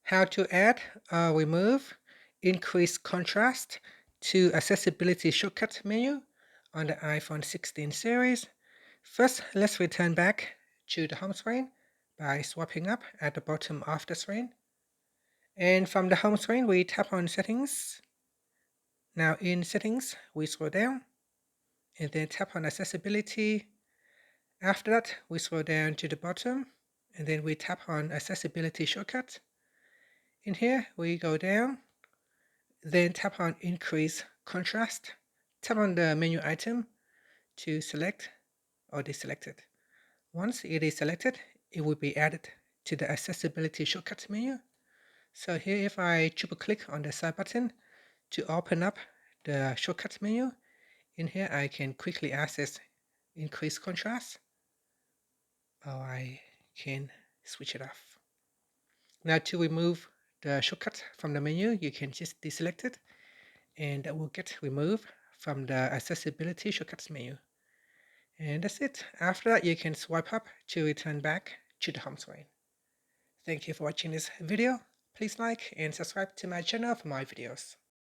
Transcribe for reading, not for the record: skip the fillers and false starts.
How to add or remove increase contrast to accessibility shortcut menu on the iPhone 16 series. First, let's return back to the home screen by swiping up at the bottom of the screen. And from the home screen, we tap on Settings. Now in Settings, we scroll down and then tap on Accessibility. After that, we scroll down to the bottom and then we tap on Accessibility Shortcut. In here, we go down, then tap on Increase Contrast. Tap on the menu item to select or deselect it. Once it is selected, it will be added to the Accessibility Shortcut menu. So here, if I triple click on the side button to open up the shortcut menu, in here I can quickly access Increase Contrast, or I can switch it off. Now to remove the shortcut from the menu, you can just deselect it and that will get removed from the Accessibility Shortcuts menu. And that's it. After that, you can swipe up to return back to the home screen. Thank you for watching this video. Please like and subscribe to my channel for more videos.